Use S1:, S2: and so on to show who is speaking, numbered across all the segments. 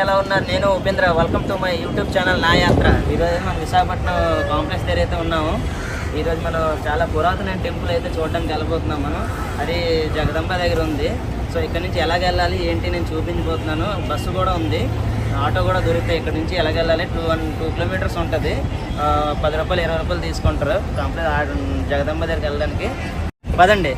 S1: ఎలా ఉన్నారు? నేను Upendra. Welcome to my YouTube channel నా యాత్ర. ఈరోజు మనం విశాఖపట్నం కాంప్లెక్స్ దగ్గర అయితే ఉన్నాము. ఈరోజు మనం చాలా పురాతన టెంపుల్ అయితే చూడడానికి వెళ్ళబోతున్నాం. మనం అది జగదంబ దగ్గర ఉంది. సో ఇక్కడ నుంచి ఎలాగ వెళ్ళాలి ఏంటి నేను చూపించబోతున్నాను. బస్సు కూడా ఉంది, ఆటో కూడా దొరుకుతాయి. ఇక్కడ నుంచి ఎలాగ వెళ్ళాలి 2 కిలోమీటర్స్ ఉంటుంది. 10 రూపాయలు 20 రూపాయలు తీసుకుంటారు కాంప్లెక్స్ జగదంబ దగ్గరికి వెళ్ళడానికి. పదండి.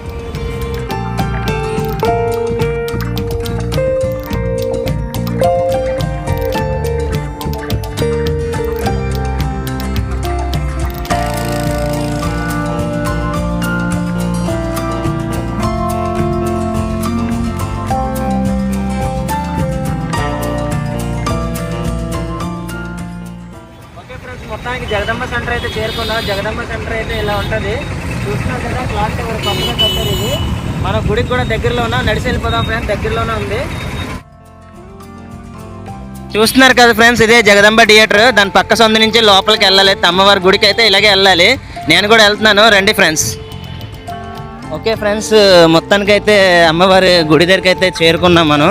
S1: మొత్తానికి జగదంబ సెంటర్ అయితే చేరుకున్నాం. జగదంబ సెంటర్ అయితే ఇలా ఉంటుంది. చూస్తున్నారు కదా, క్లాక్ టవర్ పక్కన కట్టారు. ఇది మన గుడికి కూడా దగ్గరలో ఉన్నా, నడిచి వెళ్ళిపోదాం ఫ్రెండ్స్. దగ్గరలోనే ఉంది. చూస్తున్నారు కదా ఫ్రెండ్స్, ఇదే జగదంబ థియేటర్. దాని పక్క సందు నుంచి లోపలికి వెళ్ళాలి. అమ్మవారి గుడికి అయితే ఇలాగే వెళ్ళాలి. నేను కూడా వెళ్తున్నాను, రండి ఫ్రెండ్స్. ఓకే ఫ్రెండ్స్, మొత్తానికైతే అమ్మవారి గుడి దగ్గరికి అయితే చేరుకున్నాం మనం.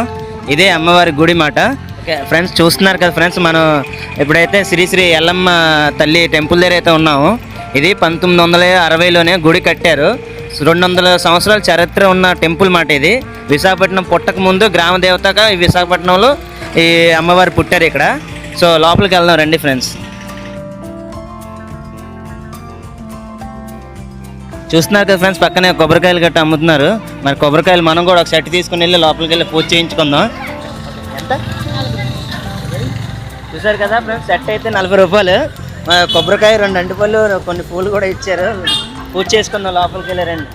S1: ఇదే అమ్మవారి గుడి మాట. ఓకే ఫ్రెండ్స్, చూస్తున్నారు కదా ఫ్రెండ్స్, మనం ఇప్పుడైతే శ్రీ ఎల్లమ్మ తల్లి టెంపుల్ దగ్గర అయితే ఉన్నాము. ఇది 1960లోనే గుడి కట్టారు. 200 సంవత్సరాల చరిత్ర ఉన్న టెంపుల్ మాట ఇది. విశాఖపట్నం పుట్టక ముందు గ్రామ దేవతగా ఈ విశాఖపట్నంలో ఈ అమ్మవారు పుట్టారు ఇక్కడ. సో లోపలికి వెళ్దాం రండి ఫ్రెండ్స్. చూస్తున్నారు కదా ఫ్రెండ్స్, పక్కనే కొబ్బరికాయలు గట్ట అమ్ముతున్నారు. మరి కొబ్బరికాయలు మనం కూడా ఒక సెట్ తీసుకుని వెళ్ళి లోపలికి వెళ్ళి పూజ చేయించుకుందాం. ఎంత చూసారు కదా ఫ్రెండ్స్, సెట్ అయితే 40 రూపాయలు. కొబ్బరికాయ 2 అంటిపళ్ళు కొన్ని పూలు కూడా ఇచ్చారు. పూజ చేసుకుందాం, లోపలికి వెళ్ళి రండి.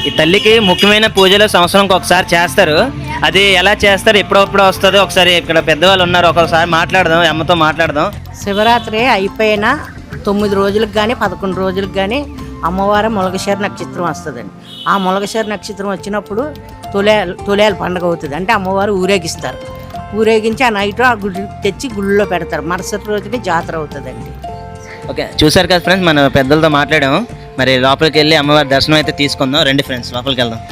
S1: ఈ తల్లికి ముఖ్యమైన పూజలు సంవత్సరంకి ఒకసారి చేస్తారు. అది ఎలా చేస్తారు, ఎప్పుడప్పుడు వస్తుంది, ఒకసారి ఇక్కడ పెద్దవాళ్ళు ఉన్నారు, ఒకసారి మాట్లాడదాం, అమ్మతో మాట్లాడదాం.
S2: శివరాత్రి అయిపోయిన 9 రోజులకు కానీ 11 రోజులకు కానీ అమ్మవారి మొలగశేర నక్షత్రం వస్తుందండి. ఆ మొలగశేర నక్షత్రం వచ్చినప్పుడు తొలేల పండుగ అవుతుంది. అంటే అమ్మవారు ఊరేగిస్తారు. ఊరేగించి ఆ నైట్ ఆ గుడి తెచ్చి గుళ్ళో పెడతారు. మరుసటి రోజునే జాతర అవుతుందండి.
S1: ఓకే, చూసారు కదా ఫ్రెండ్స్, మన పెద్దలతో మాట్లాడాము. మరి లోపలికి వెళ్ళి అమ్మవారి దర్శనం అయితే తీసుకుందాం, రండి ఫ్రెండ్స్, లోపలికి వెళ్దాం.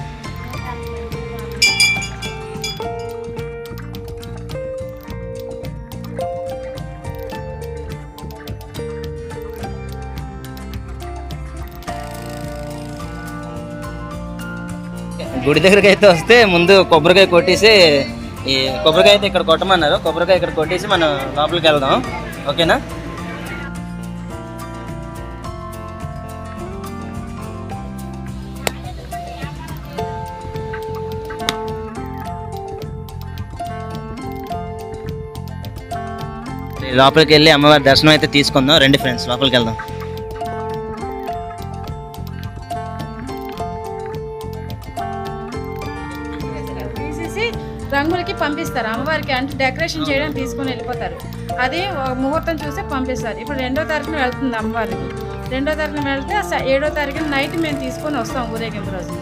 S1: గుడి దగ్గరికి అయితే వస్తే ముందు కొబ్బరికాయ కొట్టేసి, ఈ కొబ్బరికాయ అయితే ఇక్కడ కొట్టమన్నారు. కొబ్బరికాయ ఇక్కడ కొట్టేసి మనం లోపలికి వెళ్దాం. ఓకేనా? లోపలికి వెళ్ళి అమ్మవారి దర్శనం అయితే తీసుకుందాం, రండి ఫ్రెండ్స్, లోపలికి వెళ్దాం.
S3: రంగులకి పంపిస్తారు అమ్మవారికి. అంటే డెకరేషన్ చేయడానికి తీసుకొని వెళ్ళిపోతారు. అది ముహూర్తం చూసి పంపిస్తారు. ఇప్పుడు 2వ తారీఖున వెళ్తుంది అమ్మవారికి. 2వ తారీఖున వెళ్తే 7వ తారీఖున నైట్ మేము తీసుకొని వస్తాం ఊరేగింపు రోజు.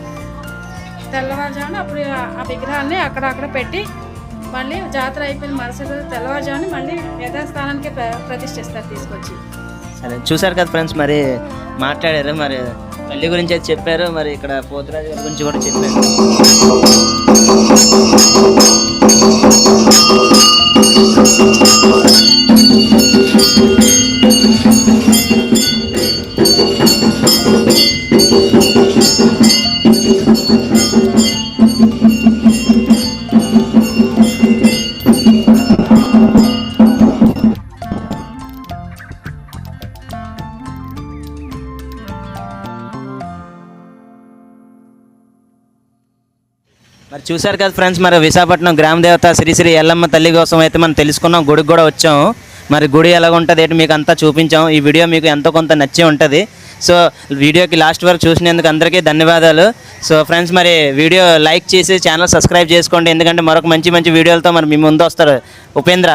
S3: తెల్లవారుజామున అప్పుడు ఆ విగ్రహాన్ని అక్కడ పెట్టి మళ్ళీ జాతర అయిపోయిన మరుసటి రోజు తెల్లవారుజామున మళ్ళీ యథాస్థానానికి ప్రతిష్ఠిస్తారు తీసుకొచ్చి.
S1: సరే, చూసారు కదా ఫ్రెండ్స్, మరి మాట్లాడారు, మరి తల్లి గురించి అయితే చెప్పారు. మరి ఇక్కడ పోతురాజు గారి గురించి కూడా చెప్పారు. మరి చూసారు కదా ఫ్రెండ్స్, మరి విశాఖపట్నం గ్రామ దేవత శ్రీ ఎల్లమ్మ తల్లి కోసం అయితే మనం తెలుసుకున్నాం. గుడికి కూడా వచ్చాము. మరి గుడి ఎలా ఉంటుంది ఏంటి మీకు అంతా చూపించాం. ఈ వీడియో మీకు ఎంతో కొంత నచ్చే ఉంటుంది. సో వీడియోకి లాస్ట్ వరకు చూసినందుకు అందరికీ ధన్యవాదాలు. సో ఫ్రెండ్స్, మరి వీడియో లైక్ చేసి ఛానల్ సబ్స్క్రైబ్ చేసుకోండి. ఎందుకంటే మరొక మంచి వీడియోలతో మరి మీ ముందు వస్తారు ఉపేంద్ర.